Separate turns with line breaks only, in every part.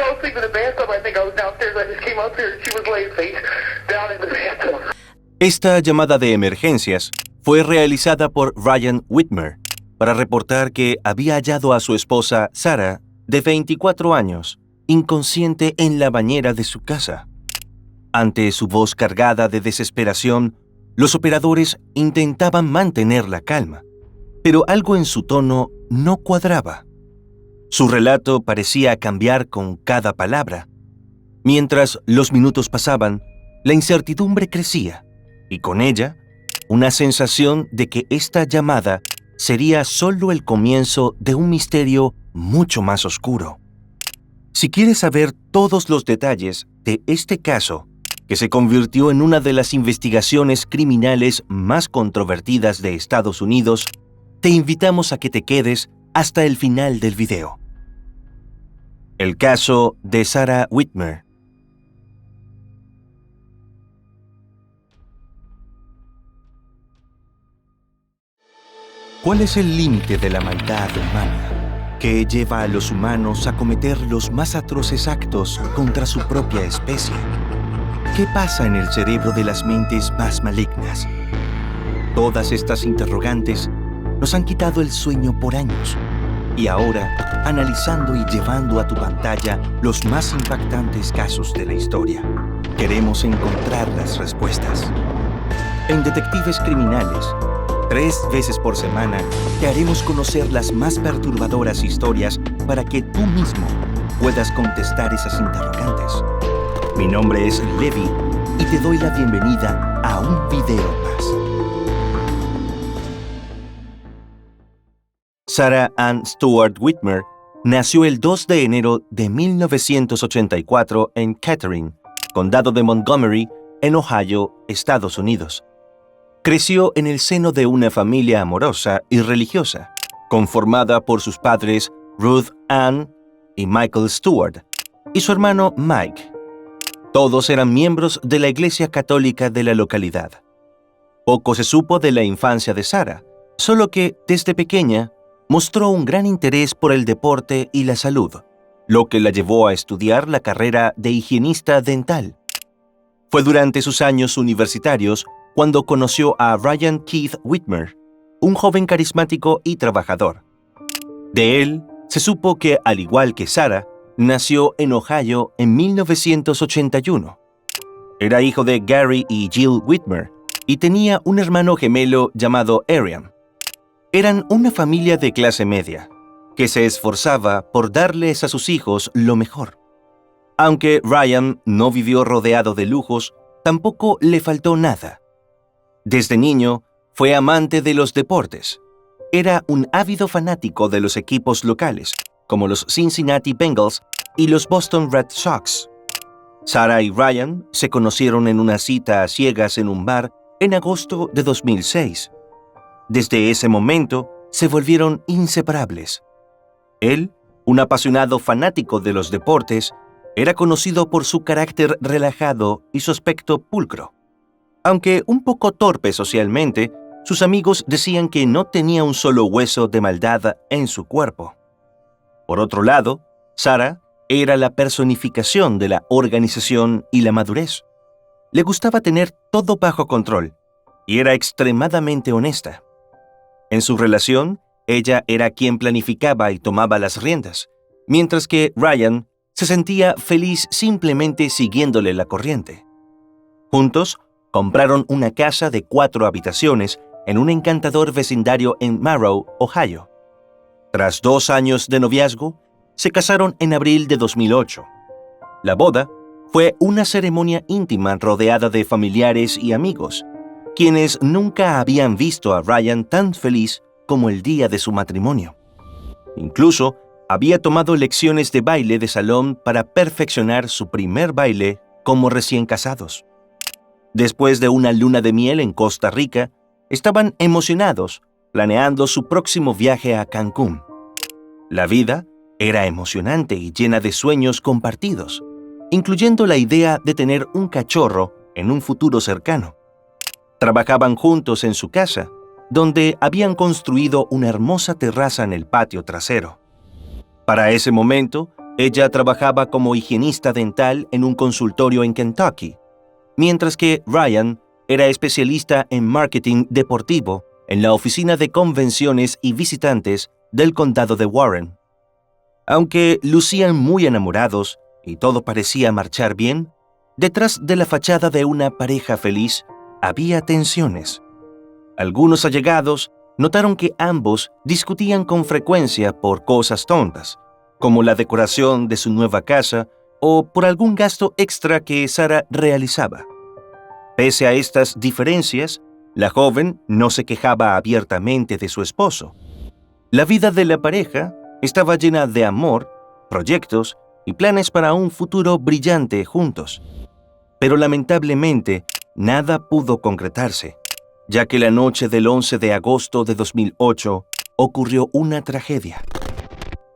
fell asleep in the bathtub. I think I was downstairs. I just came up here and she was laying face down in the bathtub.
Esta llamada de emergencias fue realizada por Ryan Whitmer para reportar que había hallado a su esposa Sarah, de 24 años, inconsciente en la bañera de su casa. Ante su voz cargada de desesperación, los operadores intentaban mantener la calma, pero algo en su tono no cuadraba. Su relato parecía cambiar con cada palabra. Mientras los minutos pasaban, la incertidumbre crecía, y con ella, una sensación de que esta llamada sería solo el comienzo de un misterio mucho más oscuro. Si quieres saber todos los detalles de este caso, que se convirtió en una de las investigaciones criminales más controvertidas de Estados Unidos, te invitamos a que te quedes hasta el final del video. El caso de Sarah Whitmer. ¿Cuál es el límite de la maldad humana que lleva a los humanos a cometer los más atroces actos contra su propia especie? ¿Qué pasa en el cerebro de las mentes más malignas? Todas estas interrogantes nos han quitado el sueño por años. Y ahora, analizando y llevando a tu pantalla los más impactantes casos de la historia, queremos encontrar las respuestas. En Detectives Criminales, 3 veces por semana, te haremos conocer las más perturbadoras historias para que tú mismo puedas contestar esas interrogantes. Mi nombre es Levi y te doy la bienvenida a un video más. Sarah Ann Stewart Whitmer nació el 2 de enero de 1984 en Kettering, condado de Montgomery, en Ohio, Estados Unidos. Creció en el seno de una familia amorosa y religiosa, conformada por sus padres Ruth Ann y Michael Stewart, y su hermano Mike. Todos eran miembros de la Iglesia Católica de la localidad. Poco se supo de la infancia de Sarah, solo que, desde pequeña, mostró un gran interés por el deporte y la salud, lo que la llevó a estudiar la carrera de higienista dental. Fue durante sus años universitarios cuando conoció a Ryan Keith Whitmer, un joven carismático y trabajador. De él se supo que, al igual que Sarah, nació en Ohio en 1981. Era hijo de Gary y Jill Whitmer y tenía un hermano gemelo llamado Arian. Eran una familia de clase media, que se esforzaba por darles a sus hijos lo mejor. Aunque Ryan no vivió rodeado de lujos, tampoco le faltó nada. Desde niño, fue amante de los deportes. Era un ávido fanático de los equipos locales, como los Cincinnati Bengals y los Boston Red Sox. Sarah y Ryan se conocieron en una cita a ciegas en un bar en agosto de 2006. Desde ese momento, se volvieron inseparables. Él, un apasionado fanático de los deportes, era conocido por su carácter relajado y su aspecto pulcro. Aunque un poco torpe socialmente, sus amigos decían que no tenía un solo hueso de maldad en su cuerpo. Por otro lado, Sarah era la personificación de la organización y la madurez. Le gustaba tener todo bajo control y era extremadamente honesta. En su relación, ella era quien planificaba y tomaba las riendas, mientras que Ryan se sentía feliz simplemente siguiéndole la corriente. Juntos, compraron una casa de 4 habitaciones en un encantador vecindario en Marrow, Ohio. Tras 2 años de noviazgo, se casaron en abril de 2008. La boda fue una ceremonia íntima rodeada de familiares y amigos, quienes nunca habían visto a Ryan tan feliz como el día de su matrimonio. Incluso había tomado lecciones de baile de salón para perfeccionar su primer baile como recién casados. Después de una luna de miel en Costa Rica, estaban emocionados, planeando su próximo viaje a Cancún. La vida era emocionante y llena de sueños compartidos, incluyendo la idea de tener un cachorro en un futuro cercano. Trabajaban juntos en su casa, donde habían construido una hermosa terraza en el patio trasero. Para ese momento, Ella trabajaba como higienista dental en un consultorio en Kentucky, mientras que Ryan era especialista en marketing deportivo en la oficina de convenciones y visitantes del condado de Warren. Aunque lucían muy enamorados y todo parecía marchar bien, detrás de la fachada de una pareja feliz había tensiones. Algunos allegados notaron que ambos discutían con frecuencia por cosas tontas, como la decoración de su nueva casa o por algún gasto extra que Sarah realizaba. Pese a estas diferencias, la joven no se quejaba abiertamente de su esposo. La vida de la pareja estaba llena de amor, proyectos y planes para un futuro brillante juntos. Pero lamentablemente, nada pudo concretarse, ya que la noche del 11 de agosto de 2008 ocurrió una tragedia.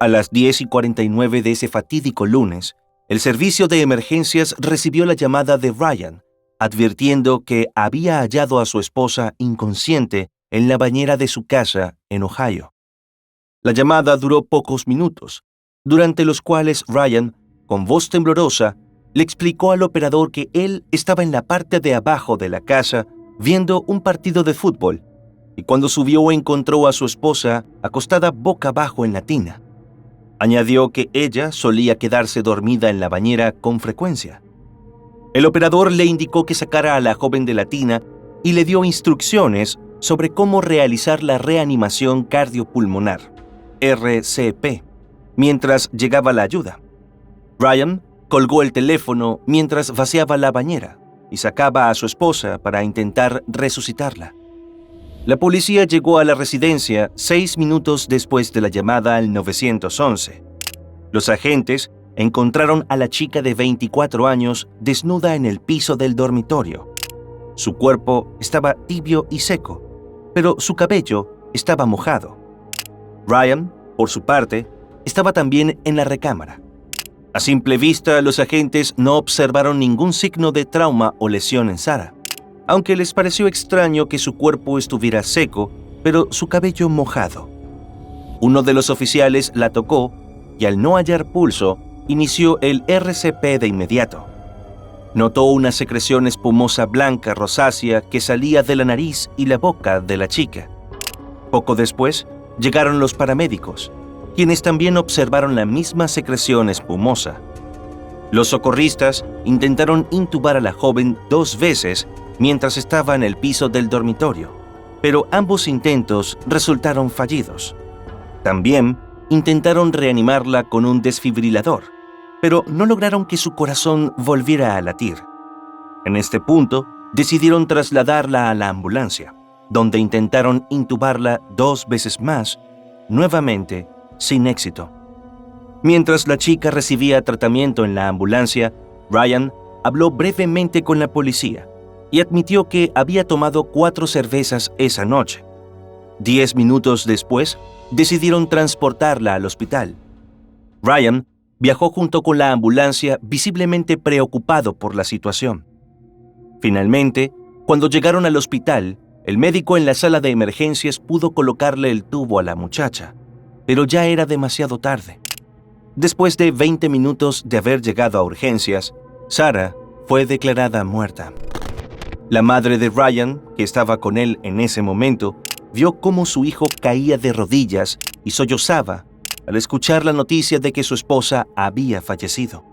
A las 10:49 de ese fatídico lunes, el servicio de emergencias recibió la llamada de Ryan, advirtiendo que había hallado a su esposa inconsciente en la bañera de su casa en Ohio. La llamada duró pocos minutos, durante los cuales Ryan, con voz temblorosa, le explicó al operador que él estaba en la parte de abajo de la casa viendo un partido de fútbol, y cuando subió encontró a su esposa acostada boca abajo en la tina. Añadió que ella solía quedarse dormida en la bañera con frecuencia. El operador le indicó que sacara a la joven de la tina y le dio instrucciones sobre cómo realizar la reanimación cardiopulmonar, RCP, mientras llegaba la ayuda. Ryan colgó el teléfono mientras vaciaba la bañera y sacaba a su esposa para intentar resucitarla. La policía llegó a la residencia 6 minutos después de la llamada al 911. Los agentes encontraron a la chica de 24 años desnuda en el piso del dormitorio. Su cuerpo estaba tibio y seco, pero su cabello estaba mojado. Ryan, por su parte, estaba también en la recámara. A simple vista, los agentes no observaron ningún signo de trauma o lesión en Sarah, aunque les pareció extraño que su cuerpo estuviera seco, pero su cabello mojado. Uno de los oficiales la tocó y al no hallar pulso, inició el RCP de inmediato. Notó una secreción espumosa blanca rosácea que salía de la nariz y la boca de la chica. Poco después, llegaron los paramédicos, quienes también observaron la misma secreción espumosa. Los socorristas intentaron intubar a la joven 2 veces mientras estaba en el piso del dormitorio, pero ambos intentos resultaron fallidos. También intentaron reanimarla con un desfibrilador, pero no lograron que su corazón volviera a latir. En este punto, decidieron trasladarla a la ambulancia, donde intentaron intubarla 2 veces más, nuevamente sin éxito. Mientras la chica recibía tratamiento en la ambulancia, Ryan habló brevemente con la policía y admitió que había tomado 4 cervezas esa noche. 10 minutos después, decidieron transportarla al hospital. Ryan viajó junto con la ambulancia visiblemente preocupado por la situación. Finalmente, cuando llegaron al hospital, el médico en la sala de emergencias pudo colocarle el tubo a la muchacha, pero ya era demasiado tarde. Después de 20 minutos de haber llegado a urgencias, Sarah fue declarada muerta. La madre de Ryan, que estaba con él en ese momento, vio cómo su hijo caía de rodillas y sollozaba al escuchar la noticia de que su esposa había fallecido.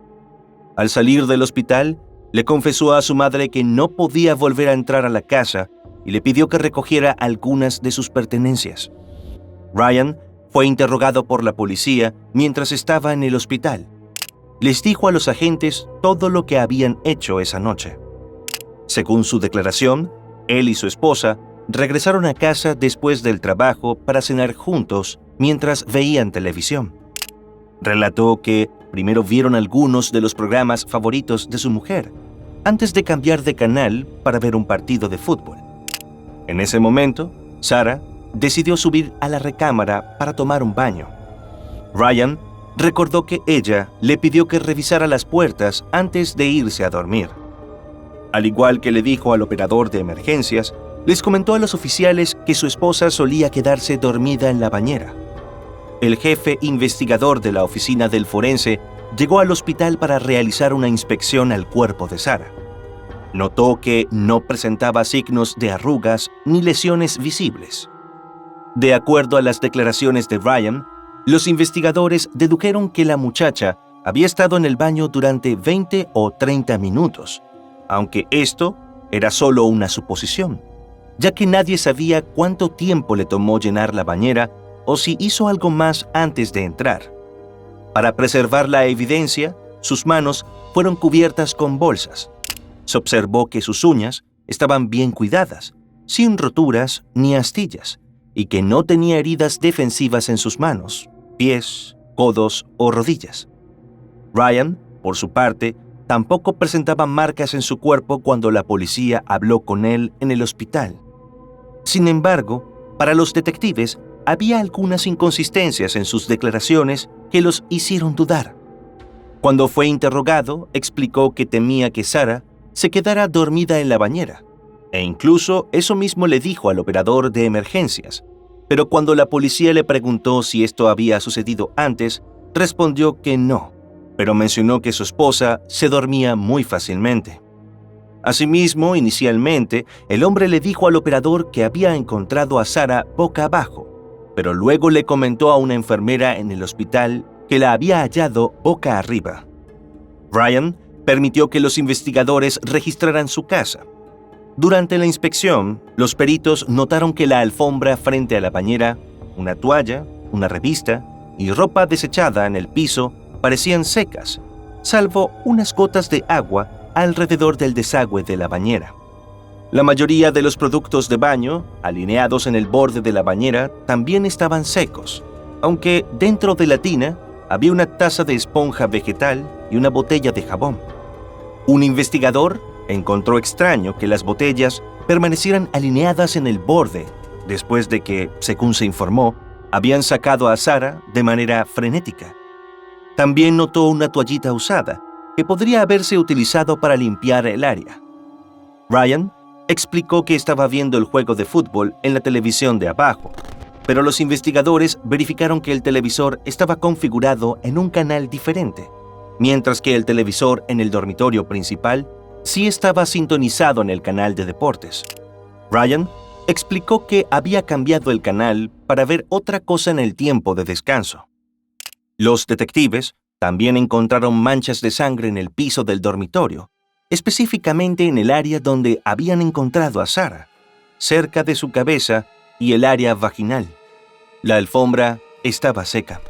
Al salir del hospital, le confesó a su madre que no podía volver a entrar a la casa y le pidió que recogiera algunas de sus pertenencias. Ryan fue interrogado por la policía mientras estaba en el hospital. Les dijo a los agentes todo lo que habían hecho esa noche. Según su declaración, él y su esposa regresaron a casa después del trabajo para cenar juntos mientras veían televisión. Relató que primero vieron algunos de los programas favoritos de su mujer, antes de cambiar de canal para ver un partido de fútbol. En ese momento, Sarah decidió subir a la recámara para tomar un baño. Ryan recordó que ella le pidió que revisara las puertas antes de irse a dormir. Al igual que le dijo al operador de emergencias, les comentó a los oficiales que su esposa solía quedarse dormida en la bañera. El jefe investigador de la oficina del forense llegó al hospital para realizar una inspección al cuerpo de Sarah. Notó que no presentaba signos de arrugas ni lesiones visibles. De acuerdo a las declaraciones de Ryan, los investigadores dedujeron que la muchacha había estado en el baño durante 20 o 30 minutos, aunque esto era solo una suposición, ya que nadie sabía cuánto tiempo le tomó llenar la bañera o si hizo algo más antes de entrar. Para preservar la evidencia, sus manos fueron cubiertas con bolsas. Se observó que sus uñas estaban bien cuidadas, sin roturas ni astillas, y que no tenía heridas defensivas en sus manos, pies, codos o rodillas. Ryan, por su parte, tampoco presentaba marcas en su cuerpo cuando la policía habló con él en el hospital. Sin embargo, para los detectives, había algunas inconsistencias en sus declaraciones que los hicieron dudar. Cuando fue interrogado, explicó que temía que Sarah se quedara dormida en la bañera, e incluso eso mismo le dijo al operador de emergencias. Pero cuando la policía le preguntó si esto había sucedido antes, respondió que no, pero mencionó que su esposa se dormía muy fácilmente. Asimismo, inicialmente, el hombre le dijo al operador que había encontrado a Sarah boca abajo, pero luego le comentó a una enfermera en el hospital que la había hallado boca arriba. Ryan permitió que los investigadores registraran su casa. Durante la inspección, los peritos notaron que la alfombra frente a la bañera, una toalla, una revista y ropa desechada en el piso parecían secas, salvo unas gotas de agua alrededor del desagüe de la bañera. La mayoría de los productos de baño, alineados en el borde de la bañera, también estaban secos, aunque dentro de la tina había una taza de esponja vegetal y una botella de jabón. Un investigador encontró extraño que las botellas permanecieran alineadas en el borde, después de que, según se informó, habían sacado a Sarah de manera frenética. También notó una toallita usada, que podría haberse utilizado para limpiar el área. Ryan explicó que estaba viendo el juego de fútbol en la televisión de abajo, pero los investigadores verificaron que el televisor estaba configurado en un canal diferente, mientras que el televisor en el dormitorio principal sí estaba sintonizado en el canal de deportes. Ryan explicó que había cambiado el canal para ver otra cosa en el tiempo de descanso. Los detectives también encontraron manchas de sangre en el piso del dormitorio, específicamente en el área donde habían encontrado a Sarah, cerca de su cabeza y el área vaginal. La alfombra estaba seca.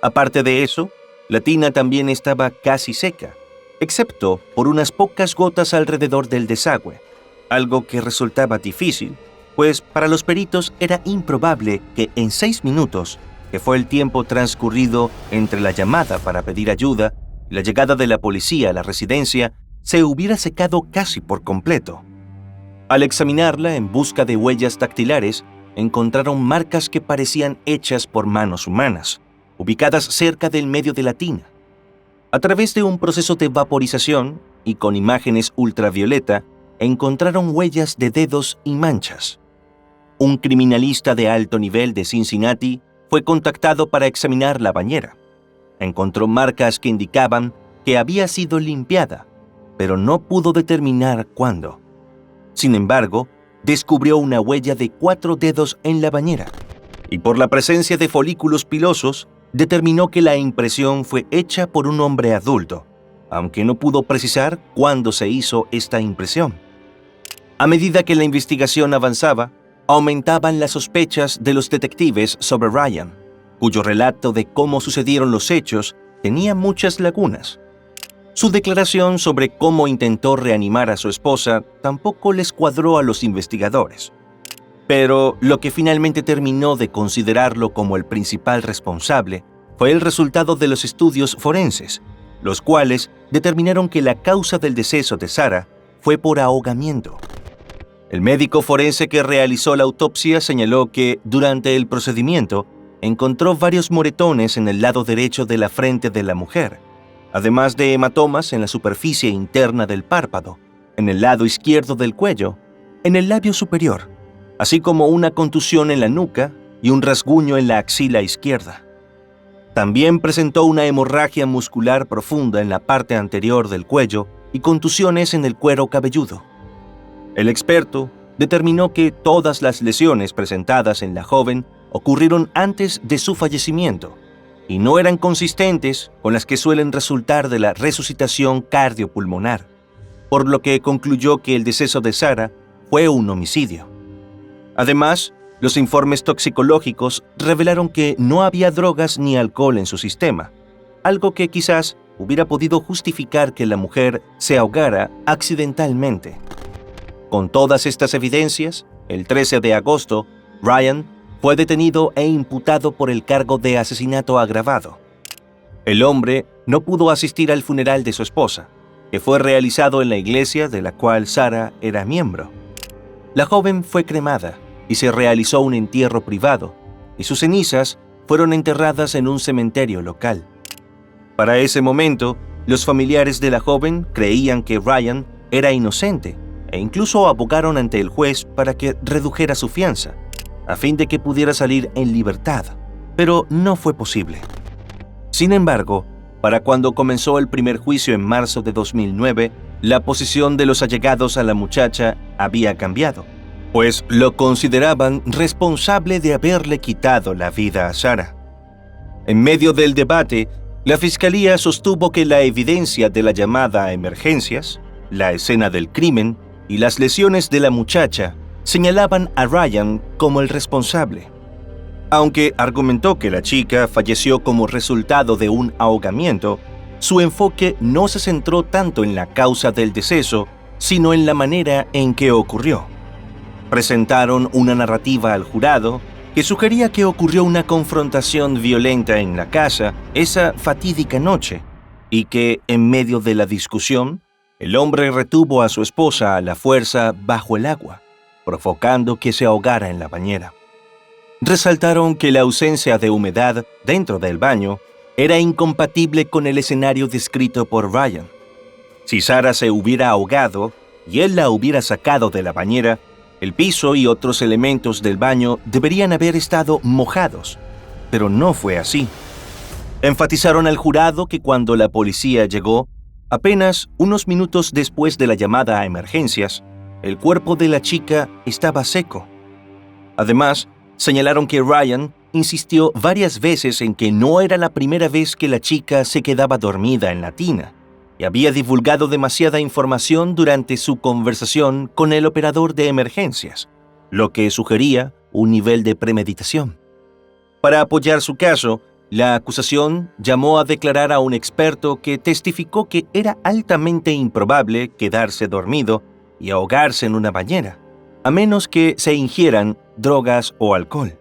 Aparte de eso, la tina también estaba casi seca, excepto por unas pocas gotas alrededor del desagüe, algo que resultaba difícil, pues para los peritos era improbable que en 6 minutos, que fue el tiempo transcurrido entre la llamada para pedir ayuda y la llegada de la policía a la residencia, se hubiera secado casi por completo. Al examinarla en busca de huellas dactilares, encontraron marcas que parecían hechas por manos humanas, ubicadas cerca del medio de la tina. A través de un proceso de vaporización y con imágenes ultravioleta, encontraron huellas de dedos y manchas. Un criminalista de alto nivel de Cincinnati fue contactado para examinar la bañera. Encontró marcas que indicaban que había sido limpiada, pero no pudo determinar cuándo. Sin embargo, descubrió una huella de 4 dedos en la bañera, y por la presencia de folículos pilosos, determinó que la impresión fue hecha por un hombre adulto, aunque no pudo precisar cuándo se hizo esta impresión. A medida que la investigación avanzaba, aumentaban las sospechas de los detectives sobre Ryan, cuyo relato de cómo sucedieron los hechos tenía muchas lagunas. Su declaración sobre cómo intentó reanimar a su esposa tampoco les cuadró a los investigadores. Pero lo que finalmente terminó de considerarlo como el principal responsable fue el resultado de los estudios forenses, los cuales determinaron que la causa del deceso de Sarah fue por ahogamiento. El médico forense que realizó la autopsia señaló que, durante el procedimiento, encontró varios moretones en el lado derecho de la frente de la mujer, además de hematomas en la superficie interna del párpado, en el lado izquierdo del cuello, en el labio superior, así como una contusión en la nuca y un rasguño en la axila izquierda. También presentó una hemorragia muscular profunda en la parte anterior del cuello y contusiones en el cuero cabelludo. El experto determinó que todas las lesiones presentadas en la joven ocurrieron antes de su fallecimiento y no eran consistentes con las que suelen resultar de la resucitación cardiopulmonar, por lo que concluyó que el deceso de Sarah fue un homicidio. Además, los informes toxicológicos revelaron que no había drogas ni alcohol en su sistema, algo que quizás hubiera podido justificar que la mujer se ahogara accidentalmente. Con todas estas evidencias, el 13 de agosto, Ryan fue detenido e imputado por el cargo de asesinato agravado. El hombre no pudo asistir al funeral de su esposa, que fue realizado en la iglesia de la cual Sarah era miembro. La joven fue cremada y se realizó un entierro privado, y sus cenizas fueron enterradas en un cementerio local. Para ese momento, los familiares de la joven creían que Ryan era inocente e incluso abogaron ante el juez para que redujera su fianza, a fin de que pudiera salir en libertad, pero no fue posible. Sin embargo, para cuando comenzó el primer juicio en marzo de 2009, la posición de los allegados a la muchacha había cambiado, pues lo consideraban responsable de haberle quitado la vida a Sarah. En medio del debate, la fiscalía sostuvo que la evidencia de la llamada a emergencias, la escena del crimen y las lesiones de la muchacha señalaban a Ryan como el responsable. Aunque argumentó que la chica falleció como resultado de un ahogamiento, su enfoque no se centró tanto en la causa del deceso, sino en la manera en que ocurrió. Presentaron una narrativa al jurado que sugería que ocurrió una confrontación violenta en la casa esa fatídica noche y que, en medio de la discusión, el hombre retuvo a su esposa a la fuerza bajo el agua, provocando que se ahogara en la bañera. Resaltaron que la ausencia de humedad dentro del baño era incompatible con el escenario descrito por Ryan. Si Sarah se hubiera ahogado y él la hubiera sacado de la bañera, el piso y otros elementos del baño deberían haber estado mojados, pero no fue así. Enfatizaron al jurado que cuando la policía llegó, apenas unos minutos después de la llamada a emergencias, el cuerpo de la chica estaba seco. Además, señalaron que Ryan insistió varias veces en que no era la primera vez que la chica se quedaba dormida en la tina y había divulgado demasiada información durante su conversación con el operador de emergencias, lo que sugería un nivel de premeditación. Para apoyar su caso, la acusación llamó a declarar a un experto que testificó que era altamente improbable quedarse dormido y ahogarse en una bañera, a menos que se ingieran drogas o alcohol.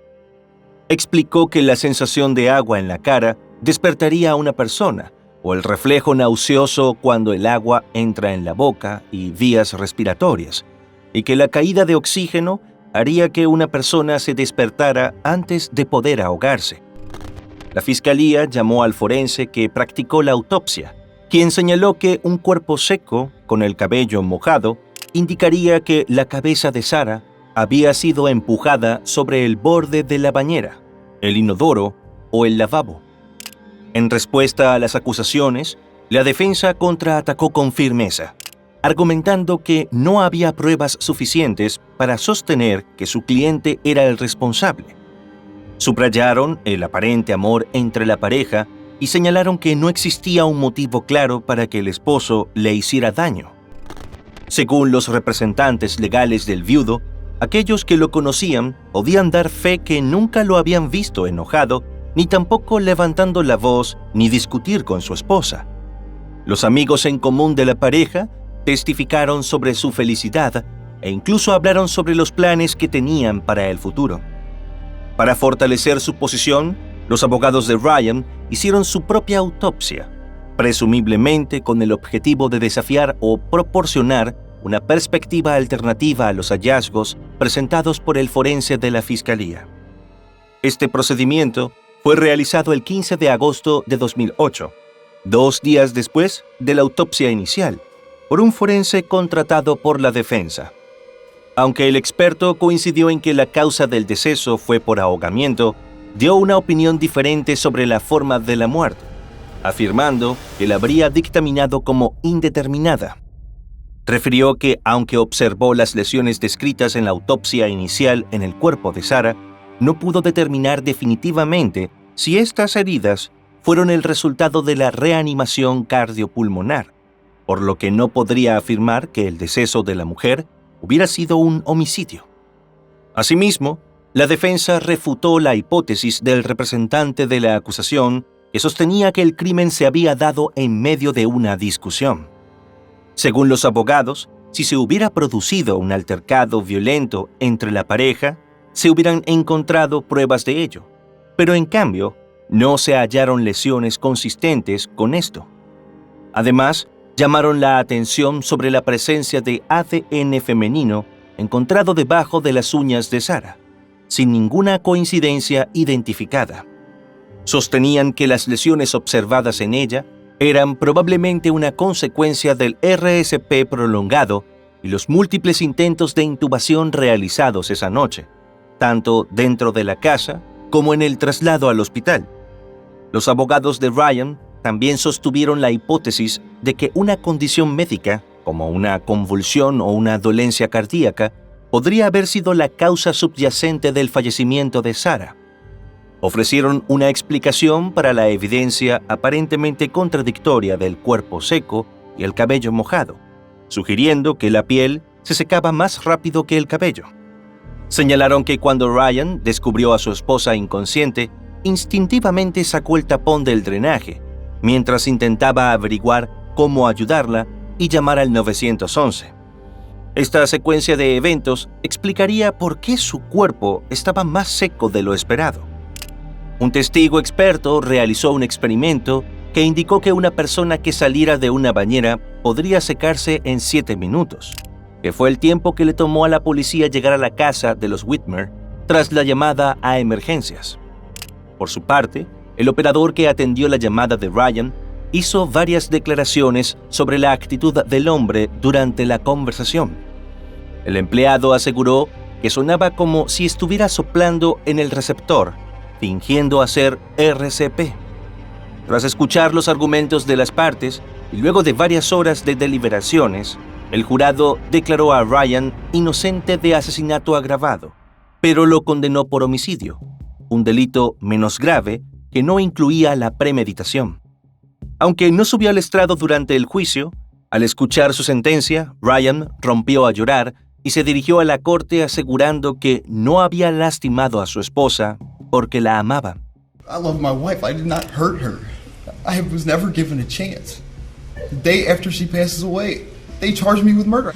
Explicó que la sensación de agua en la cara despertaría a una persona, o el reflejo nauseoso cuando el agua entra en la boca y vías respiratorias, y que la caída de oxígeno haría que una persona se despertara antes de poder ahogarse. La fiscalía llamó al forense que practicó la autopsia, quien señaló que un cuerpo seco, con el cabello mojado, indicaría que la cabeza de Sarah había sido empujada sobre el borde de la bañera, el inodoro o el lavabo. En respuesta a las acusaciones, la defensa contraatacó con firmeza, argumentando que no había pruebas suficientes para sostener que su cliente era el responsable. Subrayaron el aparente amor entre la pareja y señalaron que no existía un motivo claro para que el esposo le hiciera daño. Según los representantes legales del viudo, aquellos que lo conocían podían dar fe que nunca lo habían visto enojado, ni tampoco levantando la voz ni discutir con su esposa. Los amigos en común de la pareja testificaron sobre su felicidad e incluso hablaron sobre los planes que tenían para el futuro. Para fortalecer su posición, los abogados de Ryan hicieron su propia autopsia, presumiblemente con el objetivo de desafiar o proporcionar una perspectiva alternativa a los hallazgos presentados por el forense de la fiscalía. Este procedimiento fue realizado el 15 de agosto de 2008, 2 días después de la autopsia inicial, por un forense contratado por la defensa. Aunque el experto coincidió en que la causa del deceso fue por ahogamiento, dio una opinión diferente sobre la forma de la muerte, afirmando que la habría dictaminado como indeterminada. Refirió que, aunque observó las lesiones descritas en la autopsia inicial en el cuerpo de Sarah, no pudo determinar definitivamente si estas heridas fueron el resultado de la reanimación cardiopulmonar, por lo que no podría afirmar que el deceso de la mujer hubiera sido un homicidio. Asimismo, la defensa refutó la hipótesis del representante de la acusación que sostenía que el crimen se había dado en medio de una discusión. Según los abogados, si se hubiera producido un altercado violento entre la pareja, se hubieran encontrado pruebas de ello, pero en cambio, no se hallaron lesiones consistentes con esto. Además, llamaron la atención sobre la presencia de ADN femenino encontrado debajo de las uñas de Sarah, sin ninguna coincidencia identificada. Sostenían que las lesiones observadas en ella eran probablemente una consecuencia del RSP prolongado y los múltiples intentos de intubación realizados esa noche, tanto dentro de la casa como en el traslado al hospital. Los abogados de Ryan también sostuvieron la hipótesis de que una condición médica, como una convulsión o una dolencia cardíaca, podría haber sido la causa subyacente del fallecimiento de Sarah. Ofrecieron una explicación para la evidencia aparentemente contradictoria del cuerpo seco y el cabello mojado, sugiriendo que la piel se secaba más rápido que el cabello. Señalaron que cuando Ryan descubrió a su esposa inconsciente, instintivamente sacó el tapón del drenaje, mientras intentaba averiguar cómo ayudarla y llamar al 911. Esta secuencia de eventos explicaría por qué su cuerpo estaba más seco de lo esperado. Un testigo experto realizó un experimento que indicó que una persona que saliera de una bañera podría secarse en 7 minutos, que fue el tiempo que le tomó a la policía llegar a la casa de los Whitmer tras la llamada a emergencias. Por su parte, el operador que atendió la llamada de Ryan hizo varias declaraciones sobre la actitud del hombre durante la conversación. El empleado aseguró que sonaba como si estuviera soplando en el receptor, fingiendo hacer RCP. Tras escuchar los argumentos de las partes y luego de varias horas de deliberaciones, el jurado declaró a Ryan inocente de asesinato agravado, pero lo condenó por homicidio, un delito menos grave que no incluía la premeditación. Aunque no subió al estrado durante el juicio, al escuchar su sentencia, Ryan rompió a llorar y se dirigió a la corte asegurando que no había lastimado a su esposa porque la amaba.
I love my wife. I did not hurt her. I was never given a chance. The day after she passes away, they charged me with murder.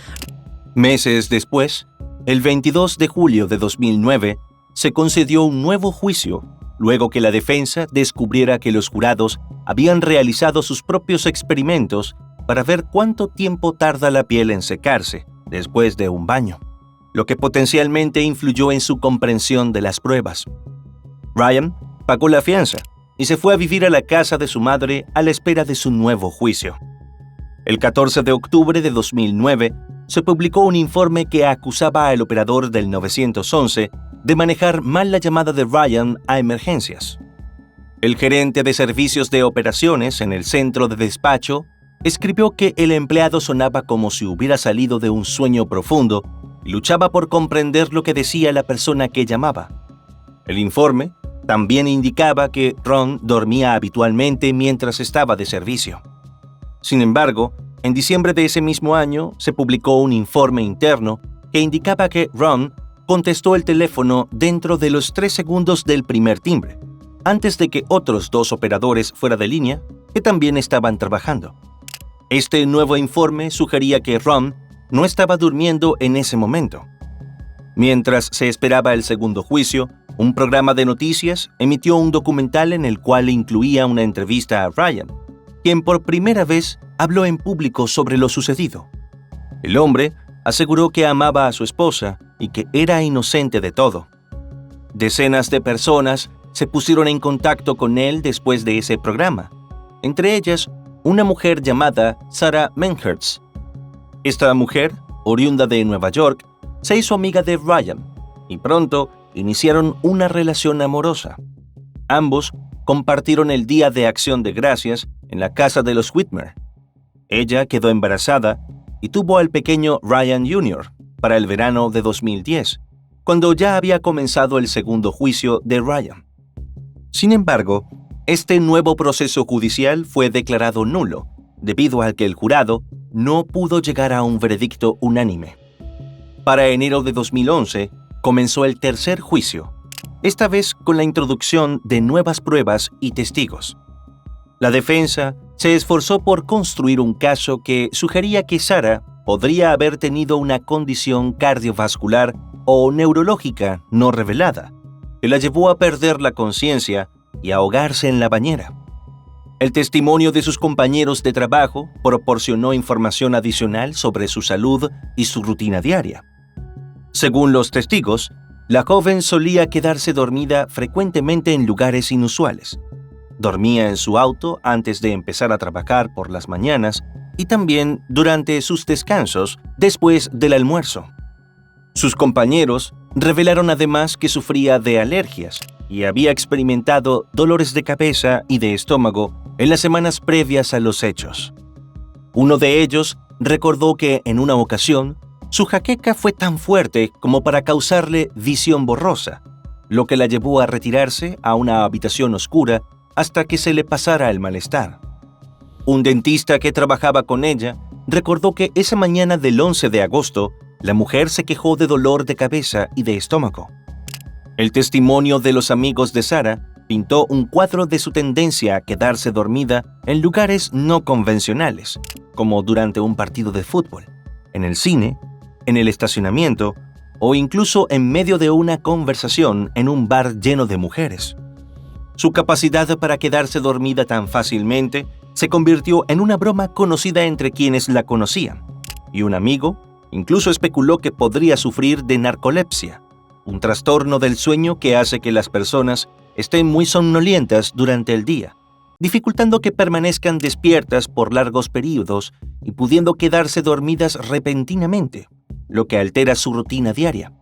Meses después, el 22 de julio de 2009, se concedió un nuevo juicio, luego que la defensa descubriera que los jurados habían realizado sus propios experimentos para ver cuánto tiempo tarda la piel en secarse después de un baño, lo que potencialmente influyó en su comprensión de las pruebas. Ryan pagó la fianza y se fue a vivir a la casa de su madre a la espera de su nuevo juicio. El 14 de octubre de 2009, se publicó un informe que acusaba al operador del 911 de manejar mal la llamada de Ryan a emergencias. El gerente de servicios de operaciones en el centro de despacho escribió que el empleado sonaba como si hubiera salido de un sueño profundo y luchaba por comprender lo que decía la persona que llamaba. El informe también indicaba que Ron dormía habitualmente mientras estaba de servicio. Sin embargo, en diciembre de ese mismo año se publicó un informe interno que indicaba que Ron contestó el teléfono dentro de los 3 segundos del primer timbre, antes de que otros 2 operadores fuera de línea que también estaban trabajando. Este nuevo informe sugería que Ron no estaba durmiendo en ese momento. Mientras se esperaba el segundo juicio, un programa de noticias emitió un documental en el cual incluía una entrevista a Ryan, quien por primera vez habló en público sobre lo sucedido. El hombre aseguró que amaba a su esposa y que era inocente de todo. Decenas de personas se pusieron en contacto con él después de ese programa, entre ellas una mujer llamada Sarah Menhertz. Esta mujer, oriunda de Nueva York, se hizo amiga de Ryan y pronto iniciaron una relación amorosa, Ambos compartieron el Día de Acción de Gracias en la casa de los Whitmer. Ella quedó embarazada y tuvo al pequeño Ryan Jr. para el verano de 2010, cuando ya había comenzado el segundo juicio de Ryan. Sin embargo, este nuevo proceso judicial fue declarado nulo, debido a que el jurado no pudo llegar a un veredicto unánime. Para enero de 2011, comenzó el tercer juicio, esta vez con la introducción de nuevas pruebas y testigos. La defensa se esforzó por construir un caso que sugería que Sarah podría haber tenido una condición cardiovascular o neurológica no revelada, que la llevó a perder la conciencia y a ahogarse en la bañera. El testimonio de sus compañeros de trabajo proporcionó información adicional sobre su salud y su rutina diaria. Según los testigos, la joven solía quedarse dormida frecuentemente en lugares inusuales. Dormía en su auto antes de empezar a trabajar por las mañanas y también durante sus descansos después del almuerzo. Sus compañeros revelaron además que sufría de alergias y había experimentado dolores de cabeza y de estómago en las semanas previas a los hechos. Uno de ellos recordó que en una ocasión su jaqueca fue tan fuerte como para causarle visión borrosa, lo que la llevó a retirarse a una habitación oscura hasta que se le pasara el malestar. Un dentista que trabajaba con ella recordó que esa mañana del 11 de agosto, la mujer se quejó de dolor de cabeza y de estómago. El testimonio de los amigos de Sarah pintó un cuadro de su tendencia a quedarse dormida en lugares no convencionales, como durante un partido de fútbol, en el cine, en el estacionamiento o incluso en medio de una conversación en un bar lleno de mujeres. Su capacidad para quedarse dormida tan fácilmente se convirtió en una broma conocida entre quienes la conocían, y un amigo incluso especuló que podría sufrir de narcolepsia, un trastorno del sueño que hace que las personas estén muy somnolientas durante el día, dificultando que permanezcan despiertas por largos periodos y pudiendo quedarse dormidas repentinamente, lo que altera su rutina diaria.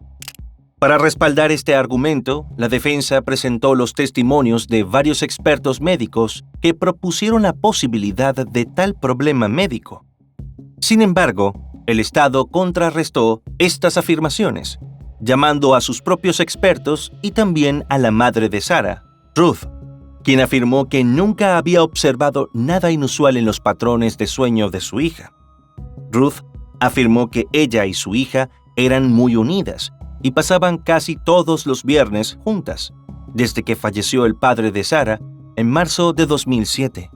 Para respaldar este argumento, la defensa presentó los testimonios de varios expertos médicos que propusieron la posibilidad de tal problema médico. Sin embargo, el Estado contrarrestó estas afirmaciones, llamando a sus propios expertos y también a la madre de Sarah, Ruth, quien afirmó que nunca había observado nada inusual en los patrones de sueño de su hija. Ruth afirmó que ella y su hija eran muy unidas y pasaban casi todos los viernes juntas, desde que falleció el padre de Sarah en marzo de 2007.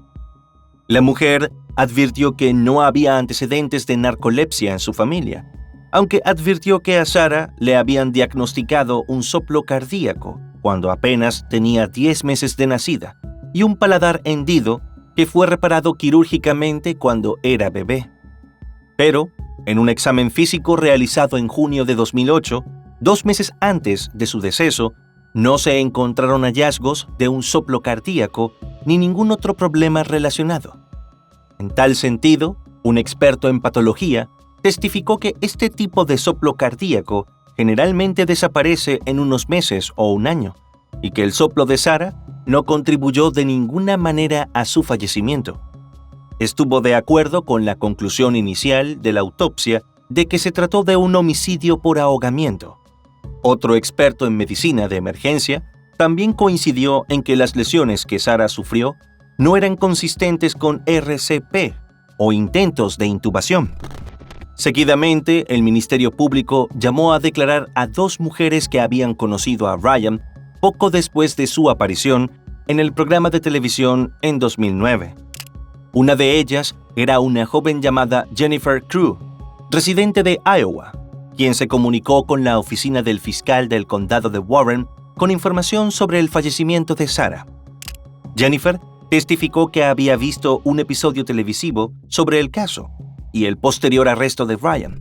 La mujer advirtió que no había antecedentes de narcolepsia en su familia, aunque advirtió que a Sarah le habían diagnosticado un soplo cardíaco cuando apenas tenía 10 meses de nacida y un paladar hendido que fue reparado quirúrgicamente cuando era bebé. Pero, en un examen físico realizado en junio de 2008, 2 meses antes de su deceso, no se encontraron hallazgos de un soplo cardíaco ni ningún otro problema relacionado. En tal sentido, un experto en patología testificó que este tipo de soplo cardíaco generalmente desaparece en unos meses o un año, y que el soplo de Sarah no contribuyó de ninguna manera a su fallecimiento. Estuvo de acuerdo con la conclusión inicial de la autopsia de que se trató de un homicidio por ahogamiento. Otro experto en medicina de emergencia también coincidió en que las lesiones que Sarah sufrió no eran consistentes con RCP o intentos de intubación. Seguidamente, el Ministerio Público llamó a declarar a 2 mujeres que habían conocido a Ryan poco después de su aparición en el programa de televisión en 2009. Una de ellas era una joven llamada Jennifer Crew, residente de Iowa, quien se comunicó con la oficina del fiscal del condado de Warren con información sobre el fallecimiento de Sarah. Jennifer testificó que había visto un episodio televisivo sobre el caso y el posterior arresto de Ryan.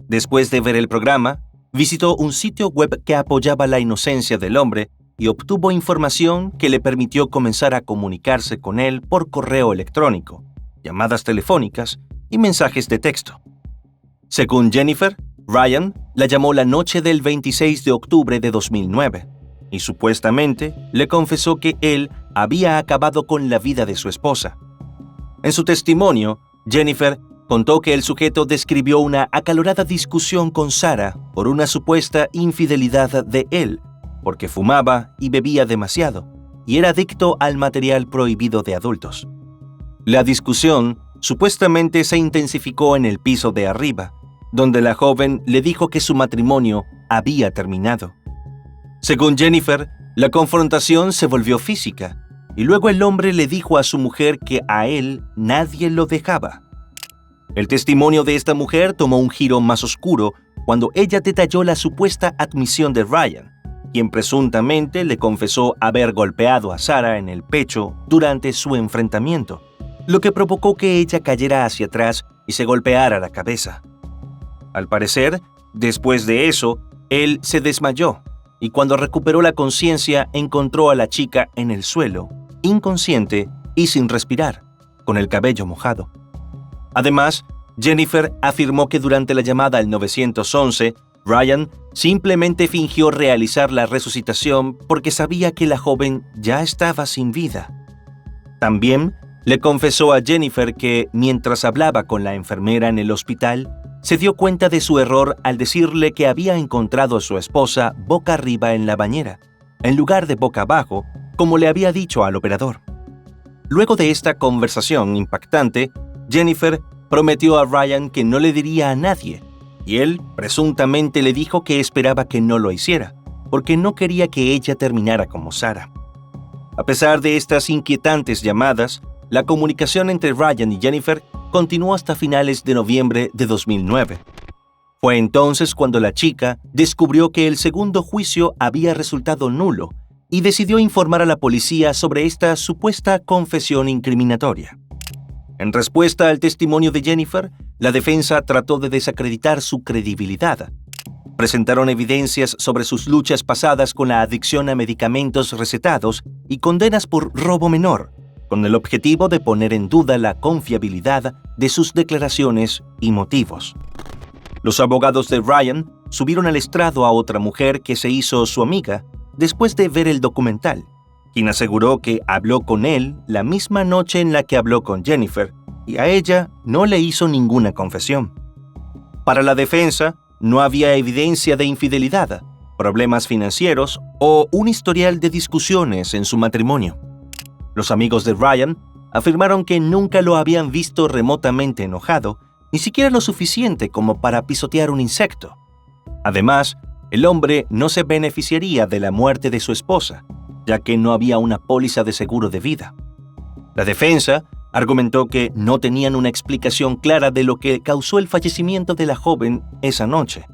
Después de ver el programa, visitó un sitio web que apoyaba la inocencia del hombre y obtuvo información que le permitió comenzar a comunicarse con él por correo electrónico, llamadas telefónicas y mensajes de texto. Según Jennifer, Ryan la llamó la noche del 26 de octubre de 2009, y supuestamente le confesó que él había acabado con la vida de su esposa. En su testimonio, Jennifer contó que el sujeto describió una acalorada discusión con Sarah por una supuesta infidelidad de él, porque fumaba y bebía demasiado y era adicto al material prohibido de adultos. La discusión supuestamente se intensificó en el piso de arriba, donde la joven le dijo que su matrimonio había terminado. Según Jennifer, la confrontación se volvió física, y luego el hombre le dijo a su mujer que a él nadie lo dejaba. El testimonio de esta mujer tomó un giro más oscuro cuando ella detalló la supuesta admisión de Ryan, quien presuntamente le confesó haber golpeado a Sarah en el pecho durante su enfrentamiento, lo que provocó que ella cayera hacia atrás y se golpeara la cabeza. Al parecer, después de eso, él se desmayó y cuando recuperó la conciencia encontró a la chica en el suelo, inconsciente y sin respirar, con el cabello mojado. Además, Jennifer afirmó que durante la llamada al 911, Ryan simplemente fingió realizar la resucitación porque sabía que la joven ya estaba sin vida. También le confesó a Jennifer que, mientras hablaba con la enfermera en el hospital, se dio cuenta de su error al decirle que había encontrado a su esposa boca arriba en la bañera, en lugar de boca abajo, como le había dicho al operador. Luego de esta conversación impactante, Jennifer prometió a Ryan que no le diría a nadie, y él presuntamente le dijo que esperaba que no lo hiciera, porque no quería que ella terminara como Sarah. A pesar de estas inquietantes llamadas, la comunicación entre Ryan y Jennifer continuó hasta finales de noviembre de 2009. Fue entonces cuando la chica descubrió que el segundo juicio había resultado nulo y decidió informar a la policía sobre esta supuesta confesión incriminatoria. En respuesta al testimonio de Jennifer, la defensa trató de desacreditar su credibilidad. Presentaron evidencias sobre sus luchas pasadas con la adicción a medicamentos recetados y condenas por robo menor, con el objetivo de poner en duda la confiabilidad de sus declaraciones y motivos. Los abogados de Ryan subieron al estrado a otra mujer que se hizo su amiga después de ver el documental, quien aseguró que habló con él la misma noche en la que habló con Jennifer y a ella no le hizo ninguna confesión. Para la defensa, no había evidencia de infidelidad, problemas financieros o un historial de discusiones en su matrimonio. Los amigos de Ryan afirmaron que nunca lo habían visto remotamente enojado, ni siquiera lo suficiente como para pisotear un insecto. Además, el hombre no se beneficiaría de la muerte de su esposa, ya que no había una póliza de seguro de vida. La defensa argumentó que no tenían una explicación clara de lo que causó el fallecimiento de la joven esa noche.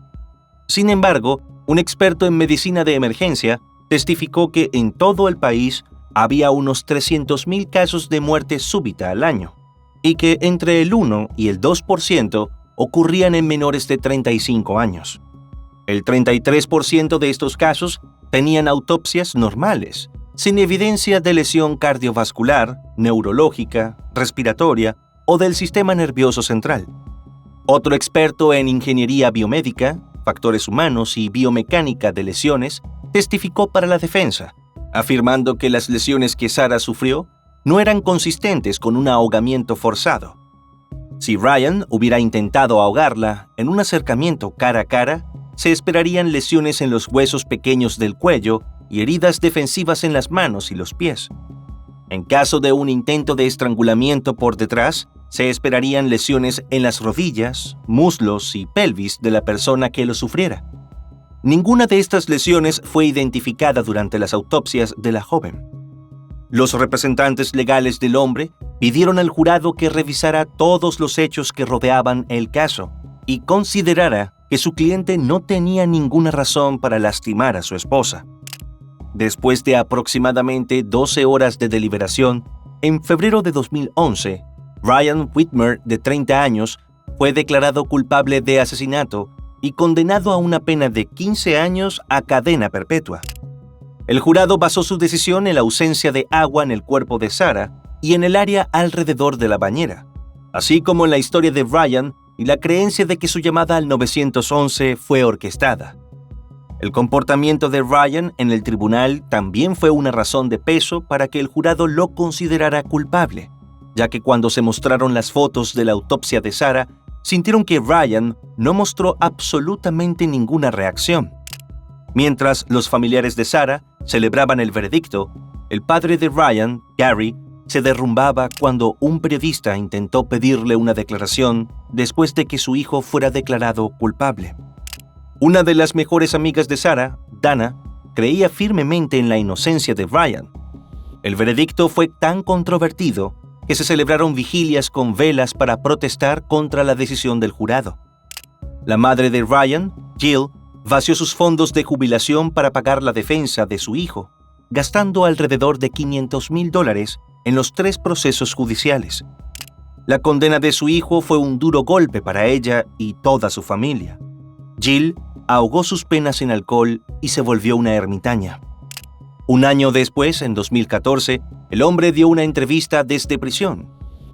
Sin embargo, un experto en medicina de emergencia testificó que en todo el país había unos 300,000 casos de muerte súbita al año, y que entre el 1 y el 2% ocurrían en menores de 35 años. El 33% de estos casos tenían autopsias normales, sin evidencia de lesión cardiovascular, neurológica, respiratoria o del sistema nervioso central. Otro experto en ingeniería biomédica, factores humanos y biomecánica de lesiones testificó para la defensa, afirmando que las lesiones que Sarah sufrió no eran consistentes con un ahogamiento forzado. Si Ryan hubiera intentado ahogarla en un acercamiento cara a cara, se esperarían lesiones en los huesos pequeños del cuello y heridas defensivas en las manos y los pies. En caso de un intento de estrangulamiento por detrás, se esperarían lesiones en las rodillas, muslos y pelvis de la persona que lo sufriera. Ninguna de estas lesiones fue identificada durante las autopsias de la joven. Los representantes legales del hombre pidieron al jurado que revisara todos los hechos que rodeaban el caso y considerara que su cliente no tenía ninguna razón para lastimar a su esposa. Después de aproximadamente 12 horas de deliberación, en febrero de 2011, Ryan Whitmer, de 30 años, fue declarado culpable de asesinato y condenado a una pena de 15 años a cadena perpetua. El jurado basó su decisión en la ausencia de agua en el cuerpo de Sarah y en el área alrededor de la bañera, así como en la historia de Ryan y la creencia de que su llamada al 911 fue orquestada. El comportamiento de Ryan en el tribunal también fue una razón de peso para que el jurado lo considerara culpable, ya que cuando se mostraron las fotos de la autopsia de Sarah, sintieron que Ryan no mostró absolutamente ninguna reacción. Mientras los familiares de Sarah celebraban el veredicto, el padre de Ryan, Gary, se derrumbaba cuando un periodista intentó pedirle una declaración después de que su hijo fuera declarado culpable. Una de las mejores amigas de Sarah, Dana, creía firmemente en la inocencia de Ryan. El veredicto fue tan controvertido que se celebraron vigilias con velas para protestar contra la decisión del jurado. La madre de Ryan, Jill, vació sus fondos de jubilación para pagar la defensa de su hijo, gastando alrededor de $500,000 en los 3 procesos judiciales. La condena de su hijo fue un duro golpe para ella y toda su familia. Jill ahogó sus penas en alcohol y se volvió una ermitaña. Un año después, en 2014, el hombre dio una entrevista desde prisión,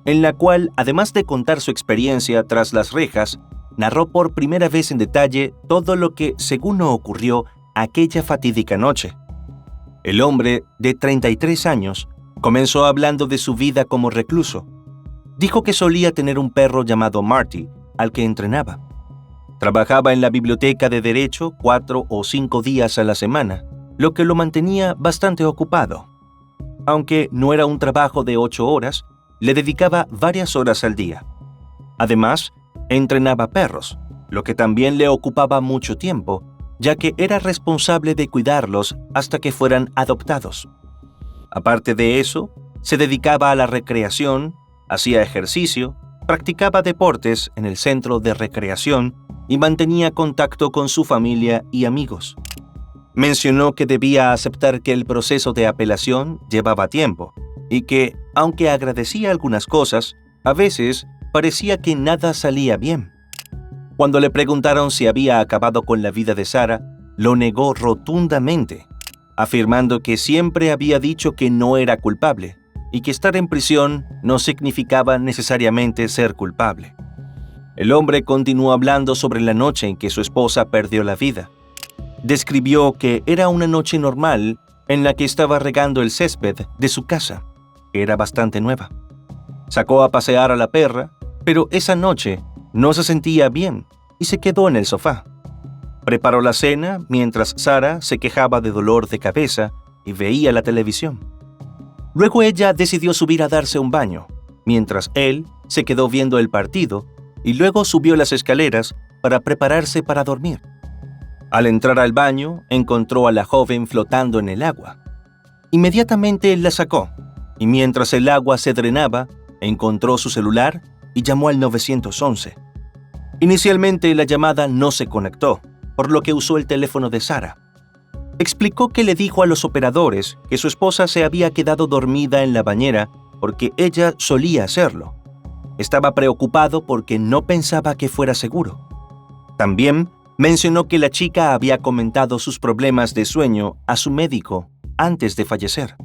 en la cual, además de contar su experiencia tras las rejas, narró por primera vez en detalle todo lo que, según ocurrió, aquella fatídica noche. El hombre, de 33 años, comenzó hablando de su vida como recluso. Dijo que solía tener un perro llamado Marty, al que entrenaba. Trabajaba en la biblioteca de Derecho 4 o 5 días a la semana, lo que lo mantenía bastante ocupado. Aunque no era un trabajo de 8 horas, le dedicaba varias horas al día. Además, entrenaba perros, lo que también le ocupaba mucho tiempo, ya que era responsable de cuidarlos hasta que fueran adoptados. Aparte de eso, se dedicaba a la recreación, hacía ejercicio, practicaba deportes en el centro de recreación y mantenía contacto con su familia y amigos. Mencionó que debía aceptar que el proceso de apelación llevaba tiempo y que, aunque agradecía algunas cosas, a veces parecía que nada salía bien. Cuando le preguntaron si había acabado con la vida de Sarah, lo negó rotundamente, afirmando que siempre había dicho que no era culpable y que estar en prisión no significaba necesariamente ser culpable. El hombre continuó hablando sobre la noche en que su esposa perdió la vida. Describió que era una noche normal en la que estaba regando el césped de su casa, que era bastante nueva. Sacó a pasear a la perra, pero esa noche no se sentía bien y se quedó en el sofá. Preparó la cena mientras Sarah se quejaba de dolor de cabeza y veía la televisión. Luego ella decidió subir a darse un baño, mientras él se quedó viendo el partido y luego subió las escaleras para prepararse para dormir. Al entrar al baño, encontró a la joven flotando en el agua. Inmediatamente la sacó, y mientras el agua se drenaba, encontró su celular y llamó al 911. Inicialmente la llamada no se conectó, por lo que usó el teléfono de Sarah. Explicó que le dijo a los operadores que su esposa se había quedado dormida en la bañera porque ella solía hacerlo. Estaba preocupado porque no pensaba que fuera seguro. También mencionó que la chica había comentado sus problemas de sueño a su médico antes de fallecer.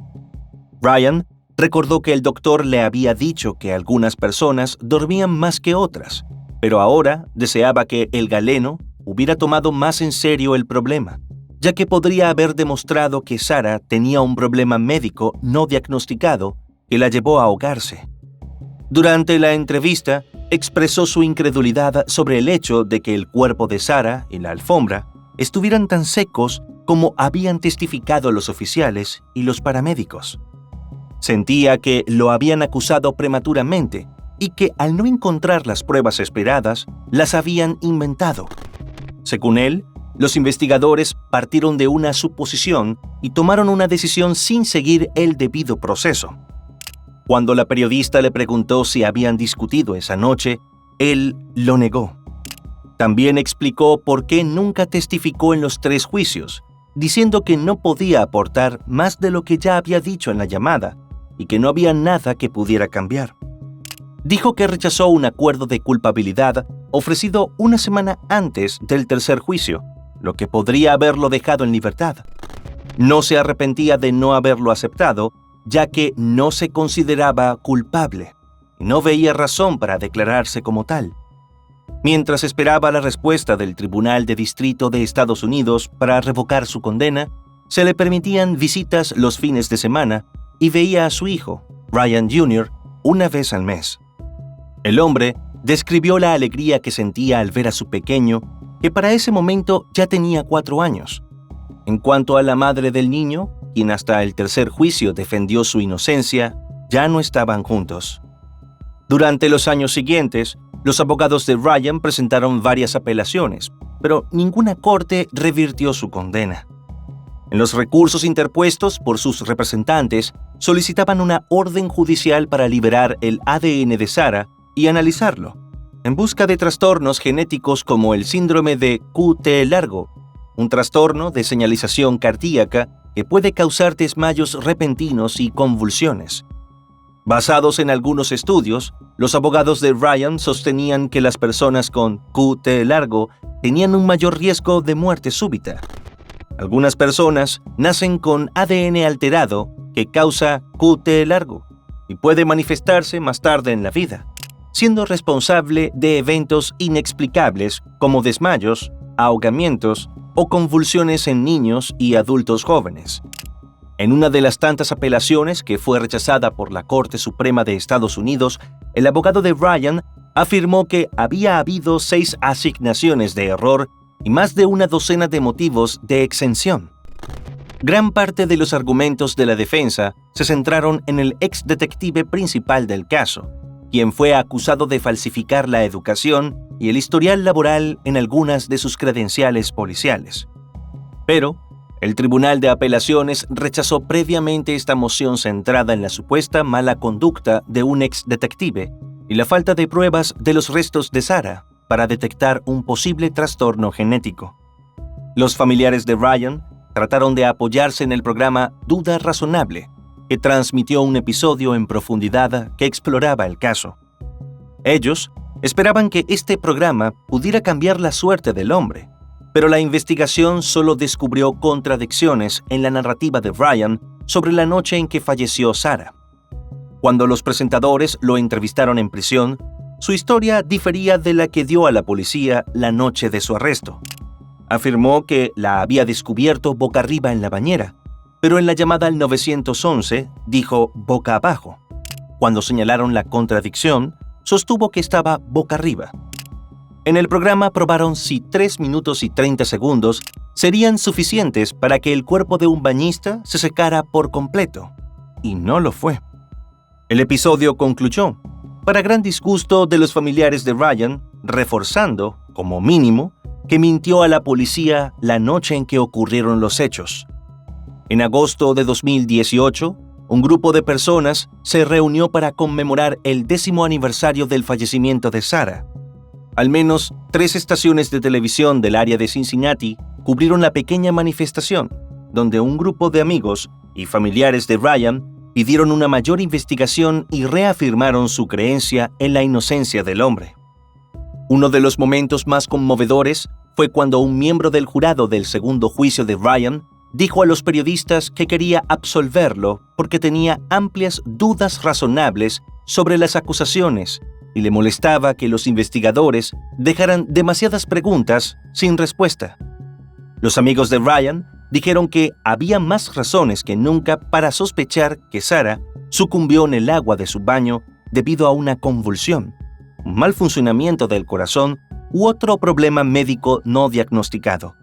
Ryan recordó que el doctor le había dicho que algunas personas dormían más que otras, pero ahora deseaba que el galeno hubiera tomado más en serio el problema, ya que podría haber demostrado que Sarah tenía un problema médico no diagnosticado que la llevó a ahogarse. Durante la entrevista, expresó su incredulidad sobre el hecho de que el cuerpo de Sarah y la alfombra estuvieran tan secos como habían testificado los oficiales y los paramédicos. Sentía que lo habían acusado prematuramente y que al no encontrar las pruebas esperadas, las habían inventado. Según él, los investigadores partieron de una suposición y tomaron una decisión sin seguir el debido proceso. Cuando la periodista le preguntó si habían discutido esa noche, él lo negó. También explicó por qué nunca testificó en los 3 juicios, diciendo que no podía aportar más de lo que ya había dicho en la llamada y que no había nada que pudiera cambiar. Dijo que rechazó un acuerdo de culpabilidad ofrecido una semana antes del 3er juicio, lo que podría haberlo dejado en libertad. No se arrepentía de no haberlo aceptado, ya que no se consideraba culpable y no veía razón para declararse como tal. Mientras esperaba la respuesta del Tribunal de Distrito de Estados Unidos para revocar su condena, se le permitían visitas los fines de semana y veía a su hijo, Ryan Jr., una vez al mes. El hombre describió la alegría que sentía al ver a su pequeño, que para ese momento ya tenía 4 años. En cuanto a la madre del niño, quien hasta el tercer juicio defendió su inocencia, ya no estaban juntos. Durante los años siguientes, los abogados de Ryan presentaron varias apelaciones, pero ninguna corte revirtió su condena. En los recursos interpuestos por sus representantes, solicitaban una orden judicial para liberar el ADN de Sarah y analizarlo, en busca de trastornos genéticos como el síndrome de QT largo, un trastorno de señalización cardíaca que puede causar desmayos repentinos y convulsiones. Basados en algunos estudios, los abogados de Ryan sostenían que las personas con QT largo tenían un mayor riesgo de muerte súbita. Algunas personas nacen con ADN alterado que causa QT largo y puede manifestarse más tarde en la vida, siendo responsable de eventos inexplicables como desmayos, ahogamientos o convulsiones en niños y adultos jóvenes. En una de las tantas apelaciones que fue rechazada por la Corte Suprema de Estados Unidos, el abogado de Ryan afirmó que había habido 6 asignaciones de error y más de una docena de motivos de exención. Gran parte de los argumentos de la defensa se centraron en el ex detective principal del caso, quien fue acusado de falsificar la educación y el historial laboral en algunas de sus credenciales policiales. Pero el Tribunal de Apelaciones rechazó previamente esta moción centrada en la supuesta mala conducta de un ex detective y la falta de pruebas de los restos de Sarah para detectar un posible trastorno genético. Los familiares de Ryan trataron de apoyarse en el programa Duda Razonable, que transmitió un episodio en profundidad que exploraba el caso. Ellos esperaban que este programa pudiera cambiar la suerte del hombre, pero la investigación solo descubrió contradicciones en la narrativa de Ryan sobre la noche en que falleció Sarah. Cuando los presentadores lo entrevistaron en prisión, su historia difería de la que dio a la policía la noche de su arresto. Afirmó que la había descubierto boca arriba en la bañera, pero en la llamada al 911 dijo boca abajo. Cuando señalaron la contradicción, sostuvo que estaba boca arriba. En el programa probaron si 3 minutos y 30 segundos serían suficientes para que el cuerpo de un bañista se secara por completo, y no lo fue. El episodio concluyó, para gran disgusto de los familiares de Ryan, reforzando, como mínimo, que mintió a la policía la noche en que ocurrieron los hechos. En agosto de 2018, un grupo de personas se reunió para conmemorar el 10º aniversario del fallecimiento de Sarah. Al menos 3 estaciones de televisión del área de Cincinnati cubrieron la pequeña manifestación, donde un grupo de amigos y familiares de Ryan pidieron una mayor investigación y reafirmaron su creencia en la inocencia del hombre. Uno de los momentos más conmovedores fue cuando un miembro del jurado del segundo juicio de Ryan dijo a los periodistas que quería absolverlo porque tenía amplias dudas razonables sobre las acusaciones y le molestaba que los investigadores dejaran demasiadas preguntas sin respuesta. Los amigos de Ryan dijeron que había más razones que nunca para sospechar que Sarah sucumbió en el agua de su baño debido a una convulsión, un mal funcionamiento del corazón u otro problema médico no diagnosticado.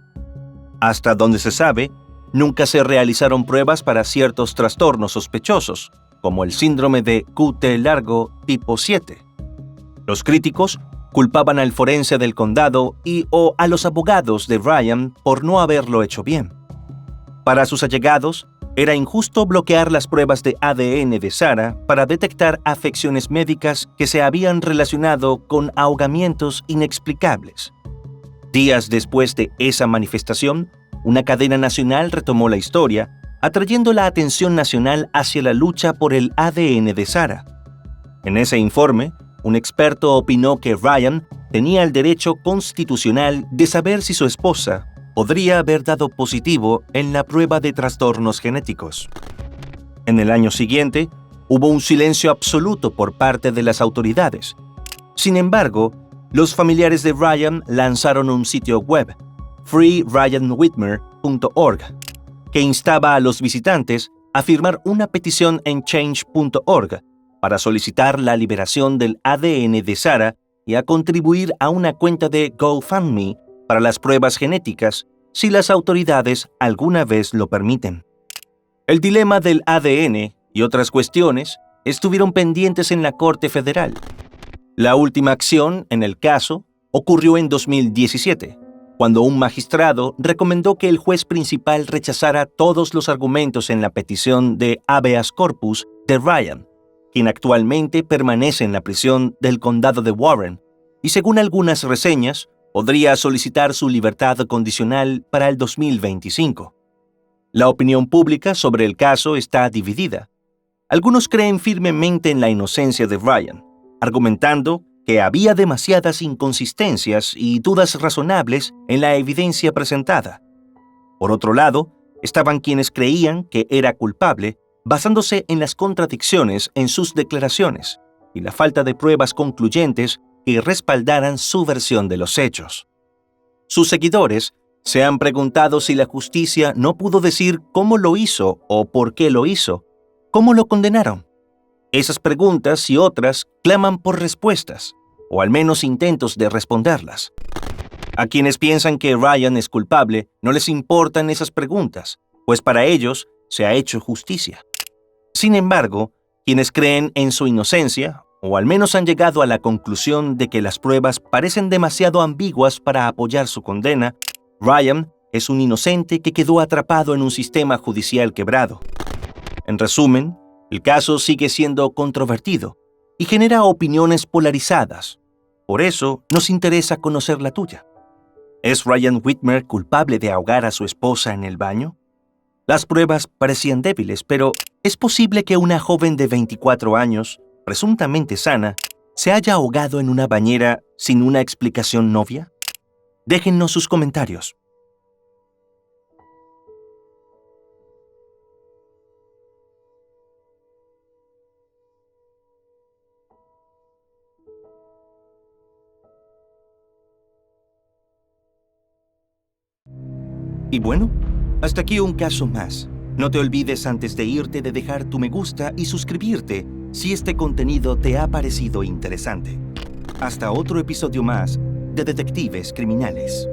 Hasta donde se sabe, nunca se realizaron pruebas para ciertos trastornos sospechosos, como el síndrome de QT largo tipo 7. Los críticos culpaban al forense del condado o a los abogados de Ryan por no haberlo hecho bien. Para sus allegados, era injusto bloquear las pruebas de ADN de Sarah para detectar afecciones médicas que se habían relacionado con ahogamientos inexplicables. Días después de esa manifestación, una cadena nacional retomó la historia, atrayendo la atención nacional hacia la lucha por el ADN de Sarah. En ese informe, un experto opinó que Ryan tenía el derecho constitucional de saber si su esposa podría haber dado positivo en la prueba de trastornos genéticos. En el año siguiente, hubo un silencio absoluto por parte de las autoridades. Sin embargo, los familiares de Ryan lanzaron un sitio web, freeryanwhitmer.org, que instaba a los visitantes a firmar una petición en change.org para solicitar la liberación del ADN de Sarah y a contribuir a una cuenta de GoFundMe para las pruebas genéticas si las autoridades alguna vez lo permiten. El dilema del ADN y otras cuestiones estuvieron pendientes en la Corte Federal. La última acción en el caso ocurrió en 2017, cuando un magistrado recomendó que el juez principal rechazara todos los argumentos en la petición de habeas corpus de Ryan, quien actualmente permanece en la prisión del condado de Warren y, según algunas reseñas, podría solicitar su libertad condicional para el 2025. La opinión pública sobre el caso está dividida. Algunos creen firmemente en la inocencia de Ryan, argumentando que había demasiadas inconsistencias y dudas razonables en la evidencia presentada. Por otro lado, estaban quienes creían que era culpable, basándose en las contradicciones en sus declaraciones y la falta de pruebas concluyentes que respaldaran su versión de los hechos. Sus seguidores se han preguntado si la justicia no pudo decir cómo lo hizo o por qué lo hizo, cómo lo condenaron. Esas preguntas y otras claman por respuestas, o al menos intentos de responderlas. A quienes piensan que Ryan es culpable, no les importan esas preguntas, pues para ellos se ha hecho justicia. Sin embargo, quienes creen en su inocencia, o al menos han llegado a la conclusión de que las pruebas parecen demasiado ambiguas para apoyar su condena, Ryan es un inocente que quedó atrapado en un sistema judicial quebrado. En resumen, el caso sigue siendo controvertido y genera opiniones polarizadas. Por eso, nos interesa conocer la tuya. ¿Es Ryan Whitmer culpable de ahogar a su esposa en el baño? Las pruebas parecían débiles, pero ¿es posible que una joven de 24 años, presuntamente sana, se haya ahogado en una bañera sin una explicación obvia? Déjennos sus comentarios. Y bueno, hasta aquí un caso más. No te olvides antes de irte de dejar tu me gusta y suscribirte si este contenido te ha parecido interesante. Hasta otro episodio más de Detectives Criminales.